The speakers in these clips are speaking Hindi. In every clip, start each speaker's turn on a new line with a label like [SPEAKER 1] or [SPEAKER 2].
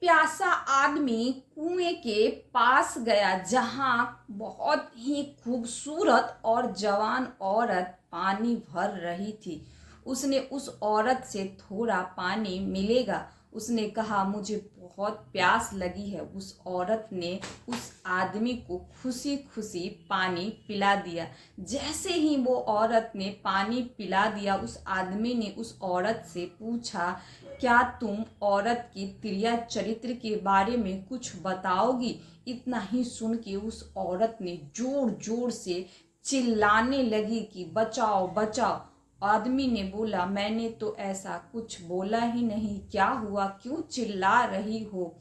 [SPEAKER 1] प्यासा आदमी कुएं के पास गया जहां बहुत ही खूबसूरत और जवान औरत पानी भर रही थी। उसने उस औरत से थोड़ा पानी मिलेगा? उसने कहा, मुझे बहुत प्यास लगी है। उस औरत ने उस आदमी को खुशी खुशी पानी पिला दिया। जैसे ही वो औरत ने पानी पिला दिया, उस आदमी ने उस औरत से पूछा, क्या तुम औरत की क्रिया चरित्र के बारे में कुछ बताओगी? इतना ही सुन के उस औरत ने जोर जोर से चिल्लाने लगी कि बचाओ बचाओ। आदमी ने बोला, मैंने तो ऐसा कुछ बोला ही नहीं, क्या हुआ, क्यों चिल्ला रही हो?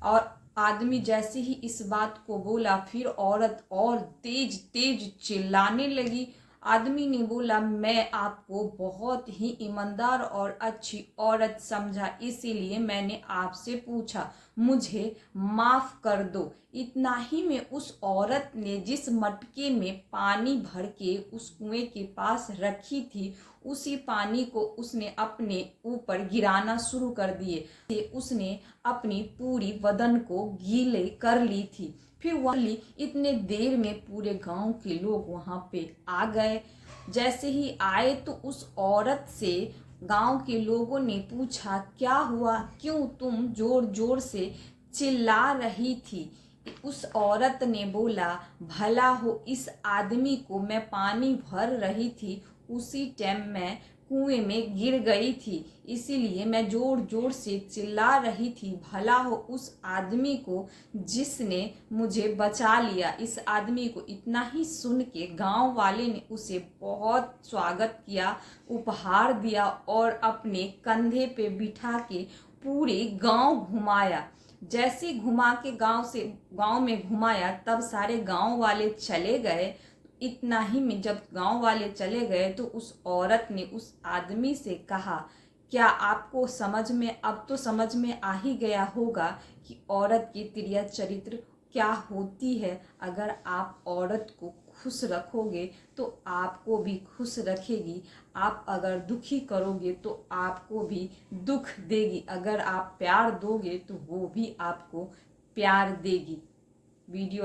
[SPEAKER 1] और आदमी जैसे ही इस बात को बोला, फिर औरत और तेज तेज चिल्लाने लगी। आदमी ने बोला, मैं आपको बहुत ही ईमानदार और अच्छी औरत समझा, इसीलिए मैंने आपसे पूछा, मुझे माफ कर दो। इतना ही में उस औरत ने जिस मटके में पानी भर के उस कुएं के पास रखी थी, उसी पानी को उसने अपने ऊपर गिराना शुरू कर दिए। उसने अपनी पूरी बदन को गीले कर ली थी। फिर वह इतने देर में पूरे गांव के लोग वहां पे आ गए। जैसे ही आए तो उस औरत से गांव के लोगों ने पूछा, क्या हुआ, क्यों तुम जोर जोर से चिल्ला रही थी? उस औरत ने बोला, भला हो इस आदमी को मैं पानी भर रही थी, उसी टाइम मैं कुएं में गिर गई थी, इसीलिए मैं जोर जोर से चिल्ला रही थी। भला हो उस आदमी को जिसने मुझे बचा लिया। इस आदमी को इतना ही सुन के गांव वाले ने उसे बहुत स्वागत किया, उपहार दिया और अपने कंधे पे बिठा के पूरे गांव घुमाया। जैसे घुमा के गांव में घुमाया, तब सारे गांव वाले चले गए। इतना ही में जब गांव वाले चले गए तो उस औरत ने उस आदमी से कहा, क्या आपको समझ में, अब तो समझ में आ ही गया होगा कि औरत की क्रिया चरित्र क्या होती है। अगर आप औरत को खुश रखोगे तो आपको भी खुश रखेगी। आप अगर दुखी करोगे तो आपको भी दुख देगी। अगर आप प्यार दोगे तो वो भी आपको प्यार देगी। वीडियो